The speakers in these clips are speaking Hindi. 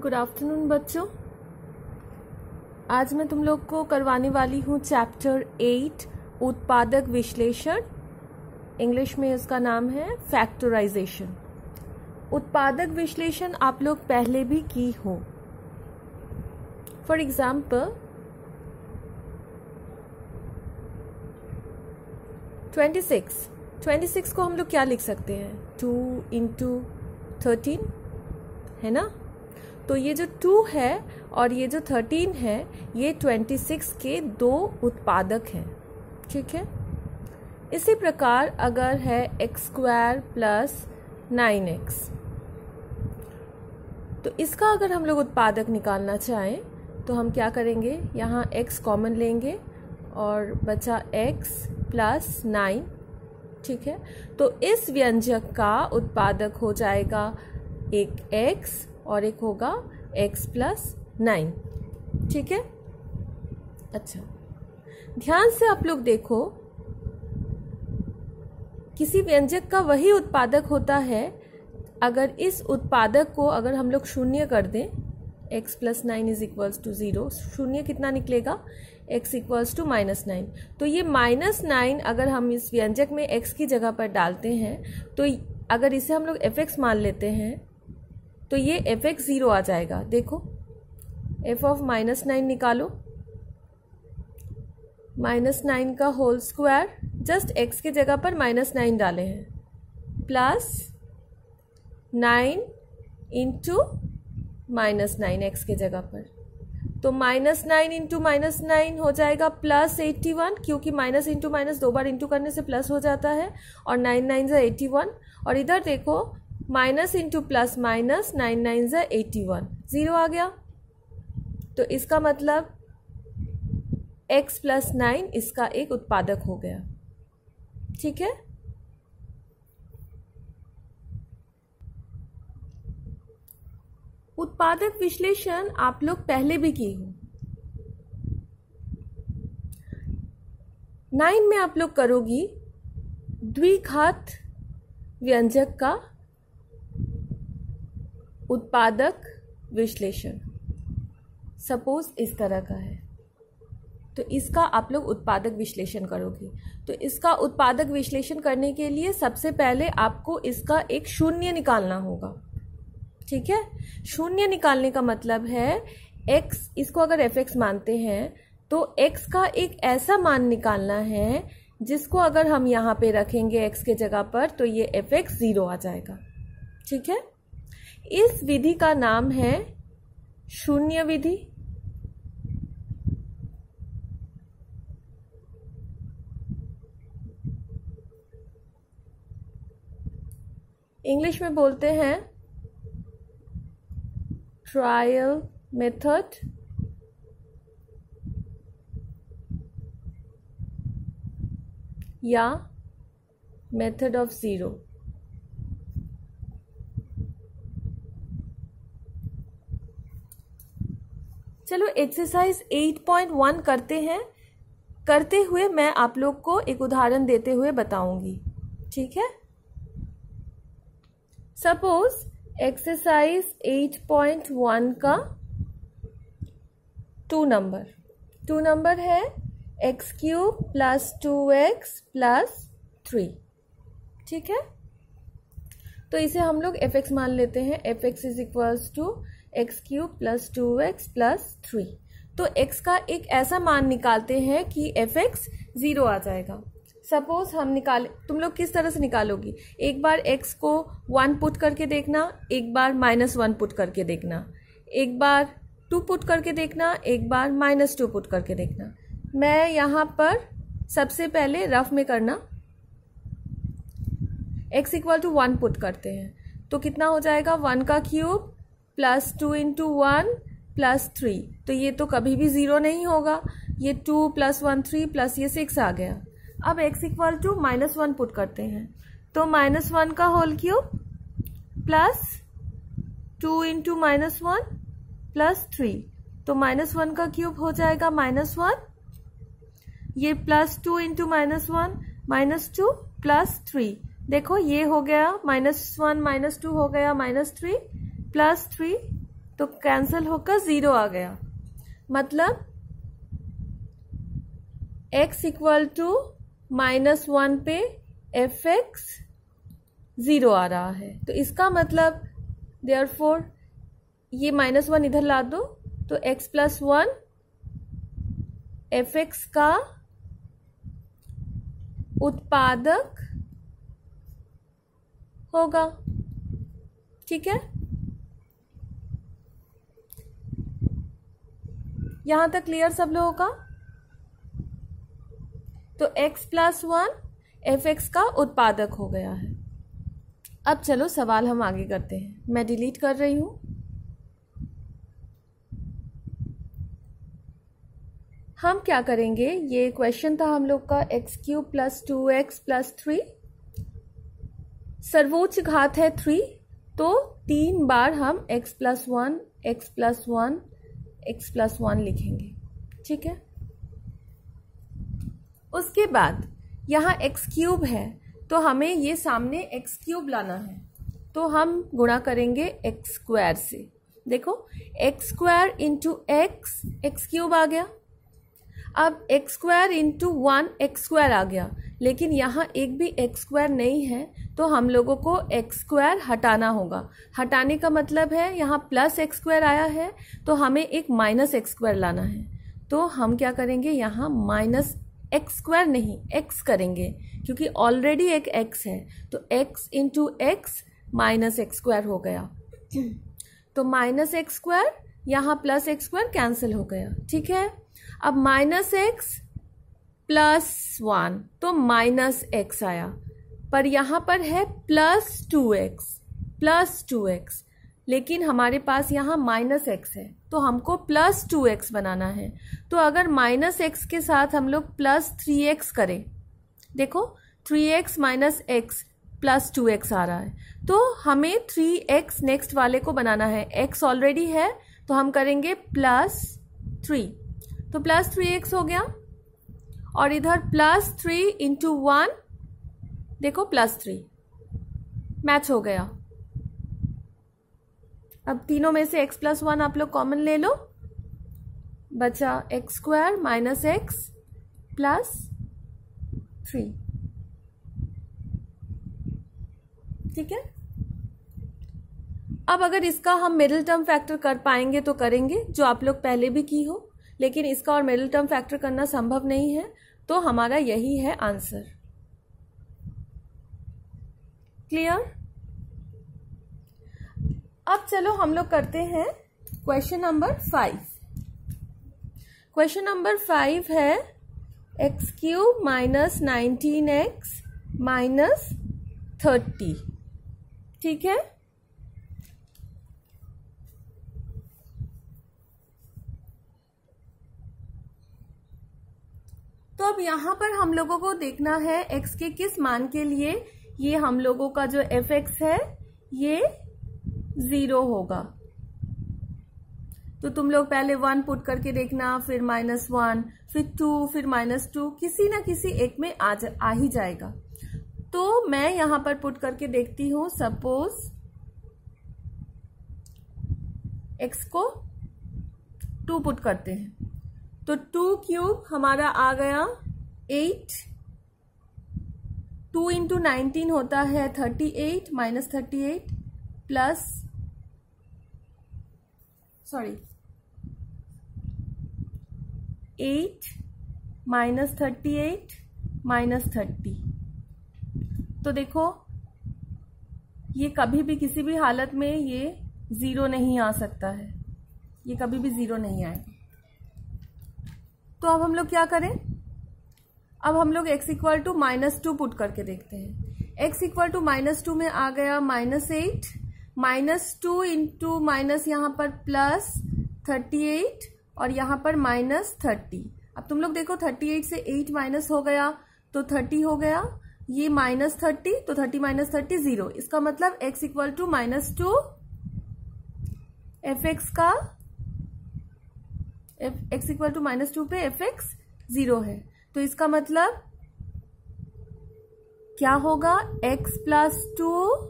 गुड आफ्टरनून बच्चों। आज मैं तुम लोग को करवाने वाली हूँ चैप्टर 8 उत्पादक विश्लेषण। इंग्लिश में उसका नाम है फैक्टराइजेशन। उत्पादक विश्लेषण आप लोग पहले भी की हो। फॉर एग्जाम्पल 26 को हम लोग क्या लिख सकते हैं? 2 into 13 है ना। तो ये जो 2 है और ये जो 13 है ये 26 के दो उत्पादक हैं। ठीक है। इसी प्रकार अगर है x² प्लस 9x, तो इसका अगर हम लोग उत्पादक निकालना चाहें तो हम क्या करेंगे? यहाँ x कॉमन लेंगे और बचा x प्लस 9। ठीक है। तो इस व्यंजक का उत्पादक हो जाएगा एक x और एक होगा x प्लस 9। ठीक है। अच्छा, ध्यान से आप लोग देखो, किसी व्यंजक का वही उत्पादक होता है अगर इस उत्पादक को अगर हम लोग शून्य कर दें, x plus 9 is equals to 0, शून्य कितना निकलेगा? x equals to -9। तो ये -9 अगर हम इस व्यंजक में x की जगह पर डालते हैं तो अगर इसे हम लोग fx मान लेते हैं तो ये fx 0 आ जाएगा। देखो f ऑफ -9 निकालो, -9 का होल स्क्वायर, जस्ट x के जगह पर -9 डाले हैं, प्लस 9 इंटू -9 x के जगह पर। तो -9 इंटू -9 हो जाएगा प्लस 81, क्योंकि माइनस इंटू माइनस दो बार इंटू करने से प्लस हो जाता है, और 9 9 ज़ा 81। और इधर देखो माइनस इंटू प्लस माइनस, 9 9 ज़ा 81, 0 आ गया। तो इसका मतलब x प्लस 9 इसका एक उत्पादक हो गया। ठीक है। उत्पादक विश्लेषण आप लोग पहले भी की हो। 9 में आप लोग करोगी द्विघात व्यंजक का उत्पादक विश्लेषण। सपोज इस तरह का है तो इसका आप लोग उत्पादक विश्लेषण करोगे। तो इसका उत्पादक विश्लेषण करने के लिए सबसे पहले आपको इसका एक शून्य निकालना होगा। ठीक है। शून्य निकालने का मतलब है x, इसको अगर fx मानते हैं तो x का एक ऐसा मान निकालना है जिसको अगर हम यहाँ पे रखेंगे x के जगह पर तो ये fx 0 आ जाएगा। ठीक है। इस विधि का नाम है शून्य विधि। इंग्लिश में बोलते हैं ट्रायल मेथड या मेथड ऑफ 0। चलो एक्सरसाइज 8.1 करते हैं। करते हुए मैं आप लोग को एक उदाहरण देते हुए बताऊंगी। ठीक है। सपोज एक्सरसाइज 8.1 का 2 नंबर है x³ प्लस 2x प्लस 3। ठीक है। तो इसे हम लोग fx मान लेते हैं। fx is equals to x³ plus 2x plus 3। तो x का एक ऐसा मान निकालते हैं कि fx 0 आ जाएगा। सपोज हम निकाले, तुम लोग किस तरह से निकालोगी? एक बार x को 1 पुट करके देखना, एक बार -1 पुट करके देखना, एक बार 2 पुट करके देखना, एक बार -2 पुट करके देखना। मैं यहाँ पर सबसे पहले रफ में करना, x इक्वल टू 1 पुट करते हैं तो कितना हो जाएगा? 1 का क्यूब प्लस 2 इंटू 1 प्लस 3। तो ये तो कभी भी 0 नहीं होगा। ये 2 प्लस 1 3 प्लस ये 6 आ गया। अब x इक्वल टू -1 पुट करते हैं तो -1 का whole cube plus 2 into -1 plus 3। तो -1 का क्यूब हो जाएगा -1, ये प्लस 2 इंटू -1 -2 प्लस 3। देखो ये हो गया -1 -2 हो गया -3 प्लस 3 तो कैंसिल होकर 0 आ गया, मतलब x इक्वल टू -1 पे fx 0 आ रहा है। तो इसका मतलब देयरफॉर ये -1 इधर ला दो, तो x + 1 fx का उत्पादक होगा। ठीक है, यहां तक क्लियर सब लोगों का? तो x + 1 fx का उत्पादक हो गया है। अब चलो सवाल हम आगे करते हैं, मैं डिलीट कर रही हूं। हम क्या करेंगे, ये क्वेश्चन था हम लोग का x³ + 2x + 3, सर्वोच्च घात है 3, तो 3 बार हम x + 1 x + 1 x + 1 लिखेंगे। ठीक है, उसके बाद यहाँ x³ है, तो हमें ये सामने x³ लाना है, तो हम गुणा करेंगे x² से। देखो x² × x, x³ आ गया। अब x² × 1 x² आ गया, लेकिन यहाँ एक भी x² नहीं है, तो हम लोगों को x² हटाना होगा। हटाने का मतलब है यहाँ +x² आया है, तो हमें एक -x² लाना है। तो हम क्या करेंगे, यहाँ -x² नहीं x करेंगे, क्योंकि ऑलरेडी एक x है, तो x × x -x² हो गया। तो -x² यहाँ +x² कैंसिल हो गया। ठीक है, अब -x + 1, तो -x आया, पर यहाँ पर है +2x, लेकिन हमारे पास यहाँ -x है, तो हमको +2x बनाना है। तो अगर -x के साथ हम लोग +3x करें, देखो 3x - x +2x आ रहा है, तो हमें 3x नेक्स्ट वाले को बनाना है। x ऑलरेडी है, तो हम करेंगे +3, तो +3x हो गया, और इधर +3 × 1, देखो +3 मैच हो गया। अब तीनों में से x + 1 आप लोग कॉमन ले लो, बचा x² - x + 3। ठीक है, अब अगर इसका हम मिडिल टर्म फैक्टर कर पाएंगे तो करेंगे, जो आप लोग पहले भी की हो, लेकिन इसका और मिडिल टर्म फैक्टर करना संभव नहीं है, तो हमारा यही है आंसर। क्लियर? अब चलो हम लोग करते हैं क्वेश्चन नंबर 5। क्वेश्चन नंबर 5 है x³ - 19x - 30। ठीक है, तो अब यहां पर हम लोगों को देखना है x के किस मान के लिए ये हम लोगों का जो fx है ये 0 होगा। तो तुम लोग पहले 1 पुट करके देखना, फिर -1, फिर 2, फिर -2, किसी ना किसी एक में आ ही जाएगा। तो मैं यहां पर पुट करके देखती हूं, सपोज x को 2 पुट करते हैं, तो 2³ हमारा आ गया 8, 2 × 19 होता है 38 -38 प्लस 8 -38 -30। तो देखो ये कभी भी किसी भी हालत में ये 0 नहीं आ सकता है, ये कभी भी 0 नहीं आएगा। तो अब हम लोग क्या करें, अब हम लोग x = -2 पुट करके देखते हैं। x = -2 में आ गया -8, -2 × माइनस यहाँ पर +38 और यहाँ पर -30। अब तुम लोग देखो 38 से 8 माइनस हो गया तो 30 हो गया, ये -30, तो 30 - 30 0। इसका मतलब x = -2, fx का x = -2 पे fx 0 है। तो इसका मतलब क्या होगा, x + 2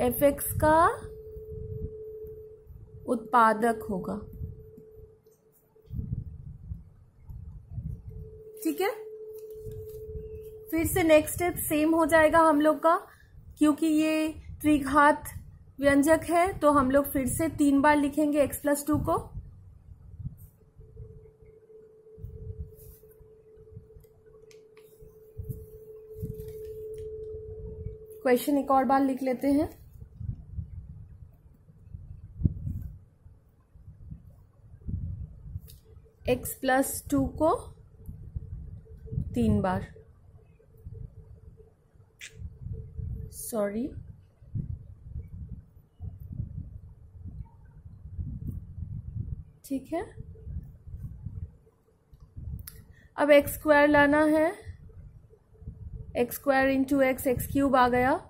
fx का उत्पादक होगा। ठीक है, फिर से नेक्स्ट स्टेप सेम हो जाएगा हम लोग का, क्योंकि ये त्रिघात व्यंजक है तो हम लोग फिर से 3 बार लिखेंगे x+2 को। क्वेश्चन एक और बार लिख लेते हैं। x+2 को 3 बार, सॉरी, ठीक है। अब एक्स स्क्वायर लाना है, x square into x, x cube आ गया।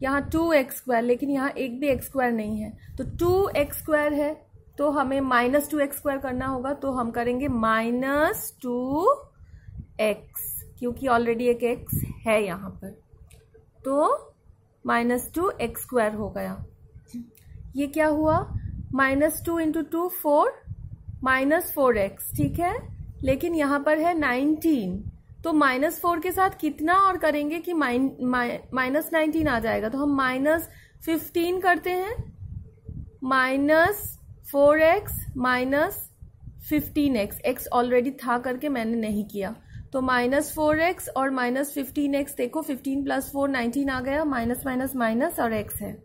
यहाँ 2x स्क्वायर, लेकिन यहाँ एक भी एक्स स्क्वायर नहीं है, तो 2x स्क्वायर है तो हमें -2x स्क्वायर करना होगा, तो हम करेंगे -2x, क्योंकि ऑलरेडी एक x है यहाँ पर, तो -2x स्क्वायर हो गया। ये क्या हुआ, -2 इंटू 2 4, -4x, ठीक है। लेकिन यहाँ पर है 19, तो -4 के साथ कितना और करेंगे कि -19 आ जाएगा, तो हम -15 करते हैं, -4x -15x, x ऑलरेडी था करके मैंने नहीं किया, तो -4x और -15x, देखो 15 + 4 19 आ गया, माइनस माइनस माइनस और x है,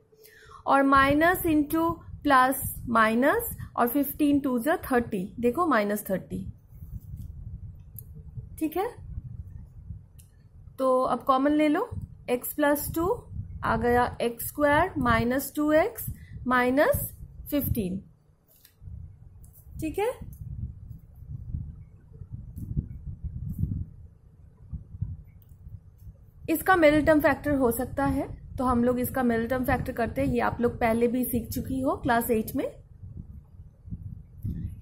और माइनस इंटू प्लस माइनस, और 15 2 × 30, देखो -30, ठीक है। तो अब कॉमन ले लो, x+2 आ गया x स्क्वायर -2x -15, ठीक है। इसका मिडिल टर्म फैक्टर हो सकता है, तो हम लोग इसका मिडिल टर्म फैक्टर करते हैं, ये आप लोग पहले भी सीख चुकी हो क्लास 8 में।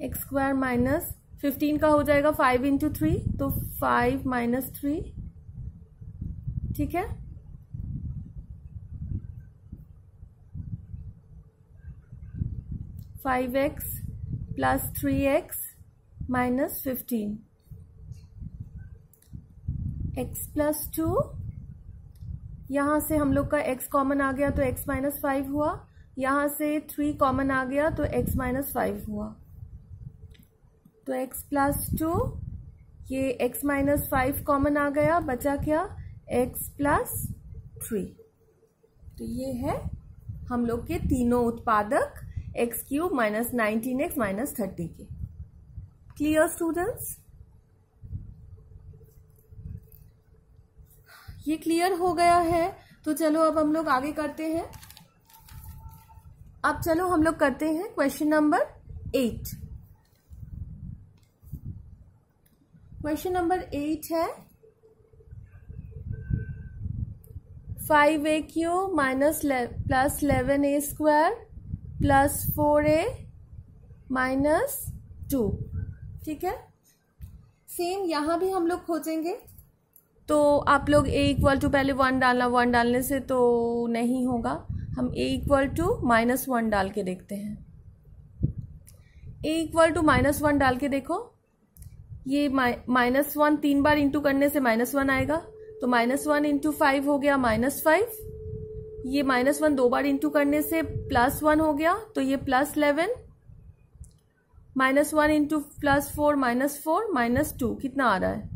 x स्क्वायर -15 का हो जाएगा 5 × 3, तो 5 - 3, ठीक है। (5x + 3x -15) x+2, यहां से हम लोग का x कॉमन आ गया तो x -5 हुआ, यहां से 3 कॉमन आ गया तो x -5 हुआ, तो x+2, ये x -5 कॉमन आ गया, बचा क्या, x+3, तो ये है हम लोग के तीनों उत्पादक x³ -19x -30 के। क्लियर स्टूडेंट्स, ये क्लियर हो गया है, तो चलो अब हम लोग आगे करते हैं। अब चलो हम लोग करते हैं क्वेश्चन नंबर 8। क्वेश्चन नंबर 8 है 5a³ + 11a² + 4a - 2, ठीक है। सेम यहां भी हम लोग खोजेंगे, तो आप लोग a = पहले 1 डालना, 1 डालने से तो नहीं होगा, हम a = -1 डाल के देखते हैं। a = -1 डाल के देखो, ये -1 3 बार इंटू करने से -1 आएगा, तो -1 × 5 हो गया -5, ये -1 2 बार इंटू करने से +1 हो गया, तो ये +11, -1 × +4 -4 -2, कितना आ रहा है,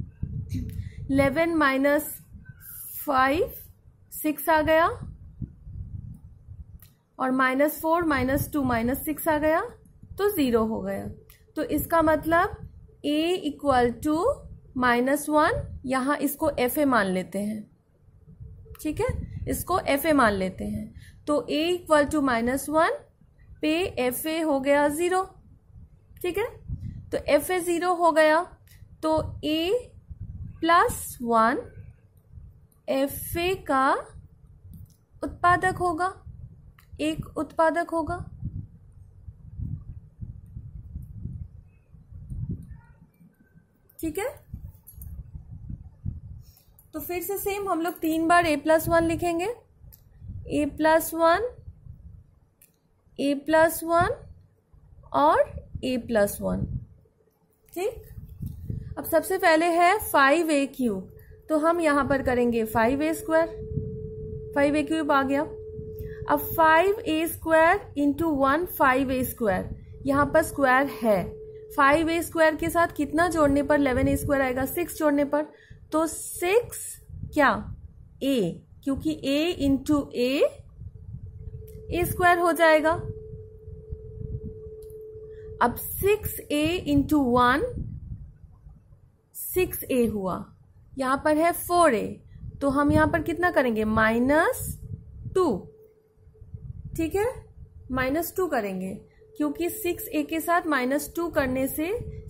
11 - 5 6 आ गया, और -4 -2 -6 आ गया, तो 0 हो गया। तो इसका मतलब a = -1, यहाँ इसको fa मान लेते हैं, ठीक है, इसको fa मान लेते हैं, तो a = -1 पे fa हो गया 0, ठीक है। तो fa 0 हो गया, तो a + 1 fa का उत्पादक होगा, एक उत्पादक होगा, ठीक है। तो फिर से सेम हम लोग 3 बार a+1 लिखेंगे, a+1 a+1 और a प्लस 1। ठीक, अब सबसे पहले है 5a क्यूब, तो हम यहाँ पर करेंगे 5a स्क्वायर, 5a क्यूब आ गया। अब 5a square into 1 5a square, यहाँ पर स्क्वायर है, 5a स्क्वायर के साथ कितना जोड़ने पर 11a स्क्वायर आएगा, 6 जोड़ने पर, तो 6 क्या a, क्योंकि a इंटू a स्क्वायर हो जाएगा। अब 6a इंटू 1 6a हुआ, यहां पर है 4a, तो हम यहां पर कितना करेंगे -2। ठीक है, -2 करेंगे, क्योंकि 6a के साथ -2 करने से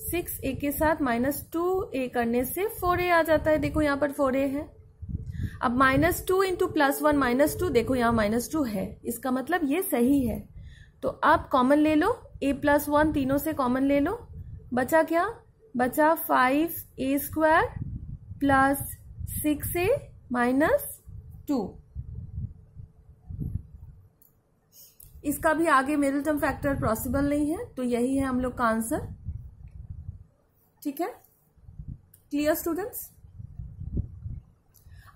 6a के साथ -2a करने से 4a आ जाता है। देखो यहाँ पर 4a है। अब -2 इंटू +1 -2, देखो यहाँ -2 है, इसका मतलब ये सही है। तो आप कॉमन ले लो, a प्लस 1 तीनों से कॉमन ले लो, बचा क्या, बचा 5a square plus 6a minus 2। इसका भी आगे मिडिल टर्म फैक्टर पॉसिबल नहीं है, तो यही है हम लोग का आंसर। ठीक है, क्लियर स्टूडेंट्स।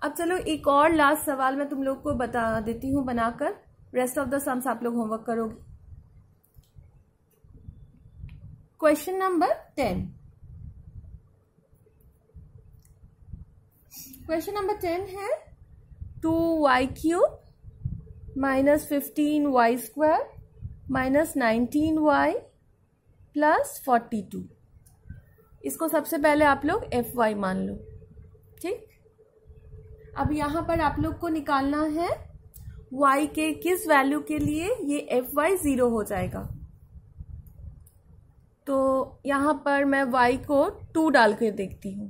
अब चलो एक और लास्ट सवाल मैं तुम लोग को बता देती हूं बनाकर, रेस्ट ऑफ द सम्स आप लोग होमवर्क करोगे। Question number 10। क्वेश्चन नंबर 10 है 2y cube minus 15y square minus 19y plus 42। इसको सबसे पहले आप लोग fy मान लो। ठीक, अब यहां पर आप लोग को निकालना है y के किस वैल्यू के लिए ये fy 0 हो जाएगा। तो यहां पर मैं y को 2 डाल के देखती हूं,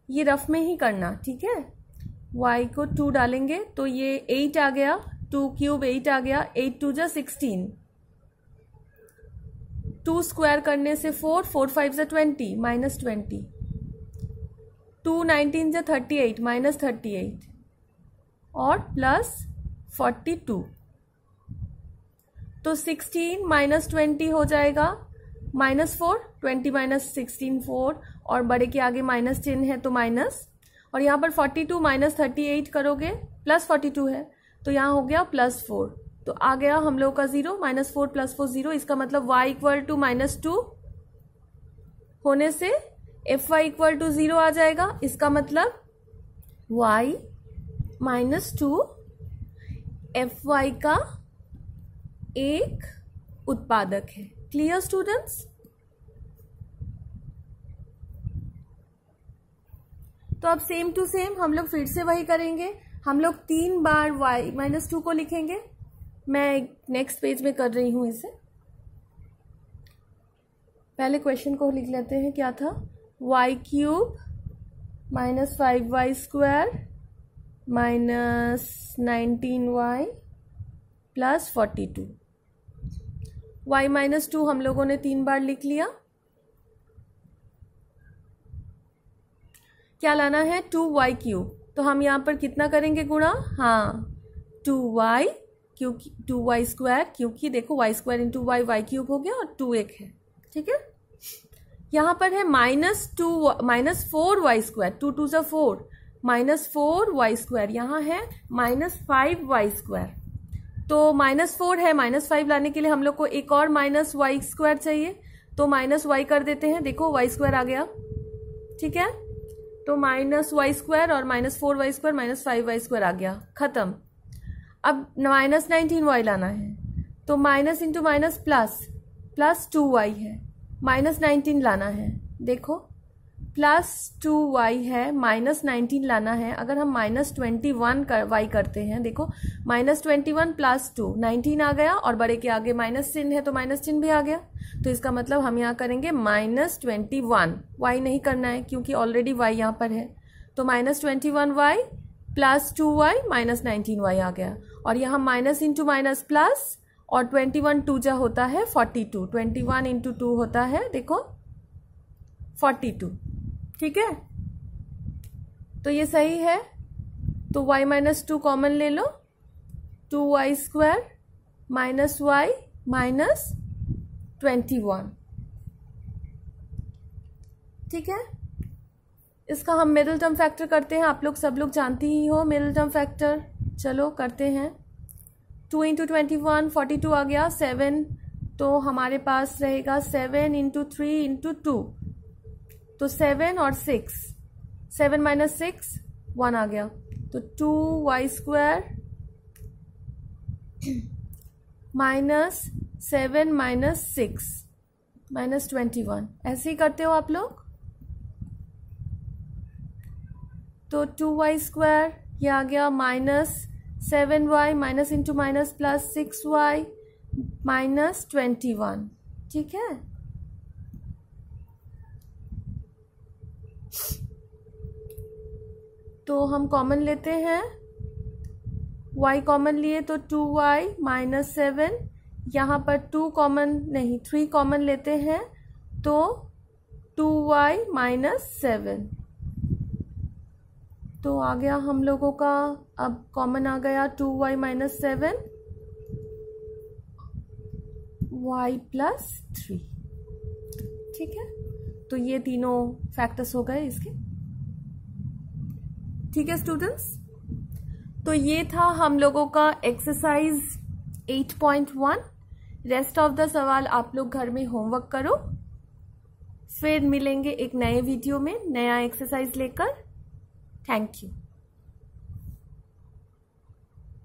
ये रफ में ही करना। ठीक है, y को 2 डालेंगे तो ये 8 आ गया, 2 क्यूब 8 आ गया, 8 2 जा 16, 2 स्क्वायर करने से 4, 4 5 जा 20 माइनस 20, 2 19 जा 38 माइनस 38 और प्लस 42। तो 16 माइनस 20 हो जाएगा -4, 20 माइनस 16 4, और बड़े के आगे माइनस चिन्ह है तो माइनस, और यहाँ पर 42 माइनस 38 करोगे प्लस 42 है, तो यहाँ हो गया +4। तो आ गया हम लोग का 0, -4 + 4 0। इसका मतलब y इक्वल टू -2 होने से fy इक्वल टू 0 आ जाएगा। इसका मतलब y -2 fy का एक उत्पादक है। Clear students. तो अब सेम टू सेम हम लोग फिर से वही करेंगे, हम लोग 3 बार y -2 को लिखेंगे। मैं नेक्स्ट पेज में कर रही हूं इसे, पहले क्वेश्चन को लिख लेते हैं। क्या था, y cube minus 5y square minus 19y plus 42। y -2 हम लोगों ने 3 बार लिख लिया। क्या लाना है, 2y क्यूब, तो हम यहाँ पर कितना करेंगे गुणा, हाँ 2y, क्योंकि 2y स्क्वायर, क्योंकि देखो y square into y cube हो गया और 2 एक है। ठीक है, यहाँ पर है -4y स्क्वायर, 2 2 जा 4 -4y स्क्वायर, यहाँ है -5y स्क्वायर। तो -4 है, -5 लाने के लिए हम लोग को एक और -y स्क्वायर चाहिए, तो -y कर देते हैं। देखो y स्क्वायर आ गया। ठीक है, तो -y स्क्वायर और -4y स्क्वायर -5y स्क्वायर आ गया, खत्म। अब -19y लाना है, तो minus into minus plus 2y है, -19 लाना है। देखो +2y है, -19 लाना है। अगर हम -21y करते हैं, देखो -21 + 2 19 आ गया, और बड़े के आगे माइनस चिन्ह है तो माइनस चिन्ह भी आ गया। तो इसका मतलब हम यहाँ करेंगे -21, y नहीं करना है क्योंकि ऑलरेडी y यहाँ पर है। तो -21y + 2y -19y आ गया, और यहाँ माइनस इंटू माइनस प्लस, और 21 2 जा होता है 42, 21 इंटू 2 होता है देखो 42। ठीक है, तो ये सही है। तो y -2 कॉमन ले लो, 2y square minus y minus 21। ठीक है, इसका हम मिडिल टर्म फैक्टर करते हैं। आप लोग सब लोग जानती ही हो मिडिल टर्म फैक्टर। चलो करते हैं। 2 इंटू 21 42 आ गया। 7 तो हमारे पास रहेगा 7 इंटू 3 इंटू 2, तो 7 और 6, 7 माइनस 6 1 आ गया, तो 2y² माइनस 7 माइनस 6 माइनस 21। ऐसे ही करते हो आप लोग। तो 2y² ये आ गया minus 7y minus into minus plus 6y minus 21। ठीक है, तो हम कॉमन लेते हैं। y कॉमन लिए तो 2y माइनस 7, यहाँ पर 2 कॉमन नहीं 3 कॉमन लेते हैं तो 2y माइनस 7। तो आ गया हम लोगों का, अब कॉमन आ गया 2y माइनस 7 y प्लस 3। ठीक है, तो ये तीनों फैक्टर्स हो गए इसके। ठीक है स्टूडेंट्स, तो ये था हम लोगों का एक्सरसाइज 8.1। रेस्ट ऑफ द सवाल आप लोग घर में होमवर्क करो, फिर मिलेंगे एक नए वीडियो में नया एक्सरसाइज लेकर। Thank you.